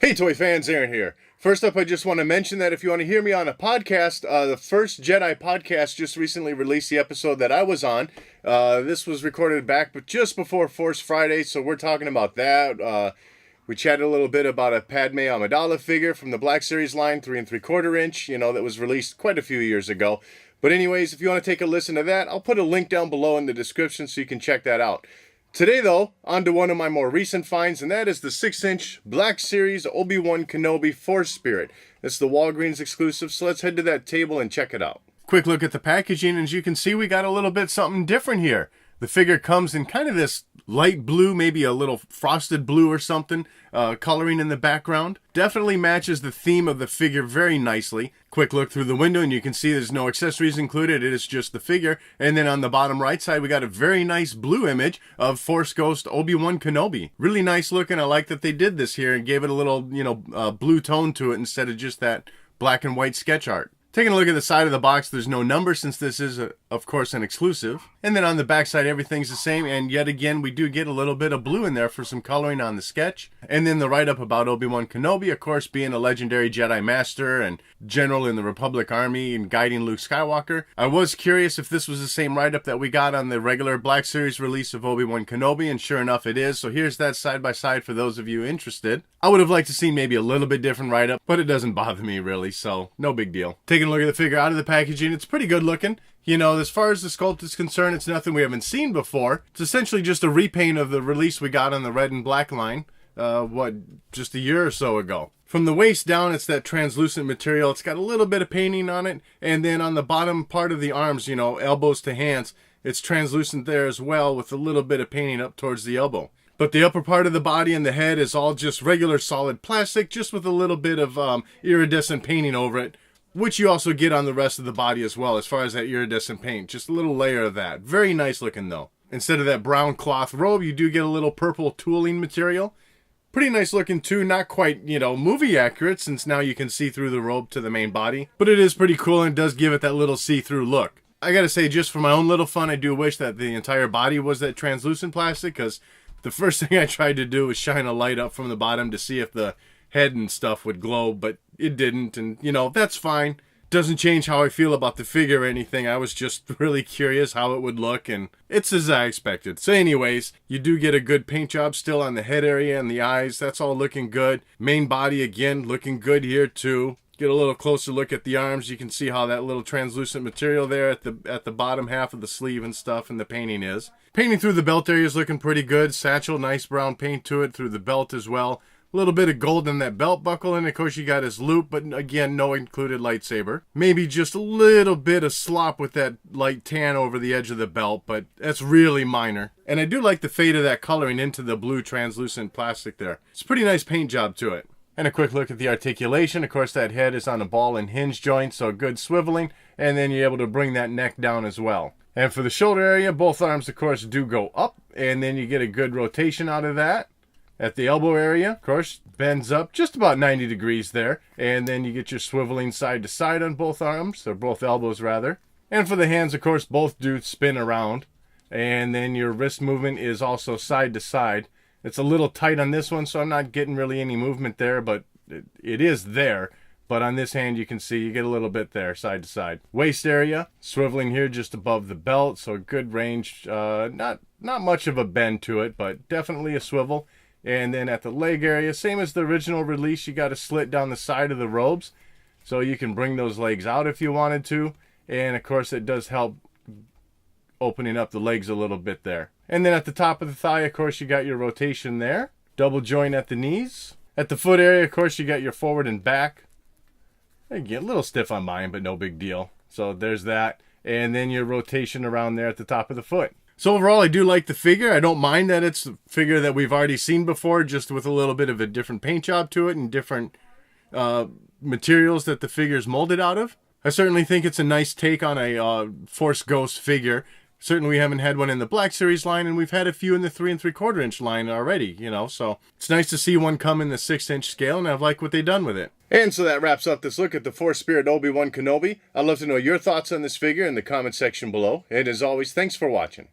Hey Toy fans, Aaron here. First up, I just want to mention that if you want to hear me on a podcast, the first Jedi podcast just recently released the episode that I was on. This was recorded back but just before Force Friday, so we're talking about that. We chatted a little bit about a Padme Amidala figure from the Black Series line, 3 3/4 inch, that was released quite a few years ago. But anyways, if you want to take a listen to that, I'll put a link down below in the description so you can check that out. Today, though, on to one of my more recent finds, and that is the 6-inch Black Series Obi-Wan Kenobi Force Spirit. It's the Walgreens exclusive, so let's head to that table and check it out. Quick look at the packaging, and as you can see, we got a little bit something different here. The figure comes in kind of this light blue, maybe a little frosted blue or something, coloring in the background. Definitely matches the theme of the figure very nicely. Quick look through the window and you can see there's no accessories included. It is just the figure. And then on the bottom right side, we got a very nice blue image of Force Ghost Obi-Wan Kenobi. Really nice looking. I like that they did this here and gave it a little, blue tone to it instead of just that black and white sketch art. Taking a look at the side of the box, there's no number since this is, of course, an exclusive. And then on the back side, everything's the same. And yet again, we do get a little bit of blue in there for some coloring on the sketch. And then the write-up about Obi-Wan Kenobi, of course, being a legendary Jedi Master and general in the Republic Army and guiding Luke Skywalker. I was curious if this was the same write-up that we got on the regular Black Series release of Obi-Wan Kenobi, and sure enough it is. So here's that side-by-side for those of you interested. I would have liked to see maybe a little bit different write-up, but it doesn't bother me really, so no big deal. Taking a look at the figure out of the packaging, it's pretty good looking. As far as the sculpt is concerned, it's nothing we haven't seen before. It's essentially just a repaint of the release we got on the red and black line, just a year or so ago. From the waist down, it's that translucent material. It's got a little bit of painting on it. And then on the bottom part of the arms, elbows to hands, it's translucent there as well with a little bit of painting up towards the elbow. But the upper part of the body and the head is all just regular solid plastic, just with a little bit of iridescent painting over it, which you also get on the rest of the body as well, as far as that iridescent paint. Just a little layer of that. Very nice looking though. Instead of that brown cloth robe, you do get a little purple tooling material. Pretty nice looking too, not quite, movie accurate, since now you can see through the robe to the main body. But it is pretty cool and does give it that little see-through look. I gotta say, just for my own little fun, I do wish that the entire body was that translucent plastic, because the first thing I tried to do was shine a light up from the bottom to see if the head and stuff would glow, but it didn't, and that's fine. Doesn't change how I feel about the figure or anything. I was just really curious how it would look, and it's as I expected. So anyways, you do get a good paint job still on the head area and the eyes. That's all looking good. Main body, again, looking good here too. Get a little closer look at the arms. You can see how that little translucent material there at the bottom half of the sleeve and stuff and the painting is. Painting through the belt area is looking pretty good. Satchel, nice brown paint to it through the belt as well. A little bit of gold in that belt buckle, and of course you got his loop, but again, no included lightsaber. Maybe just a little bit of slop with that light tan over the edge of the belt, but that's really minor. And I do like the fade of that coloring into the blue translucent plastic there. It's a pretty nice paint job to it. And a quick look at the articulation. Of course, that head is on a ball and hinge joint, so good swiveling, and then you're able to bring that neck down as well. And for the shoulder area, both arms, of course, do go up, and then you get a good rotation out of that. At the elbow area, of course, bends up just about 90 degrees there. And then you get your swiveling side to side on both arms, or both elbows rather. And for the hands, of course, both do spin around. And then your wrist movement is also side to side. It's a little tight on this one, so I'm not getting really any movement there, but it is there. But on this hand, you can see you get a little bit there, side to side. Waist area, swiveling here just above the belt, so good range. Not much of a bend to it, but definitely a swivel. And then at the leg area, same as the original release, you got a slit down the side of the robes. So you can bring those legs out if you wanted to. And of course, it does help opening up the legs a little bit there. And then at the top of the thigh, of course, you got your rotation there. Double joint at the knees. At the foot area, of course, you got your forward and back. Again, a little stiff on mine, but no big deal. So there's that. And then your rotation around there at the top of the foot. So overall, I do like the figure. I don't mind that it's a figure that we've already seen before, just with a little bit of a different paint job to it and different materials that the figure's molded out of. I certainly think it's a nice take on a Force Ghost figure. Certainly we haven't had one in the Black Series line, and we've had a few in the 3 3/4 inch line already, so it's nice to see one come in the 6-inch scale, and I like what they've done with it. And so that wraps up this look at the Force Spirit Obi-Wan Kenobi. I'd love to know your thoughts on this figure in the comment section below. And as always, thanks for watching.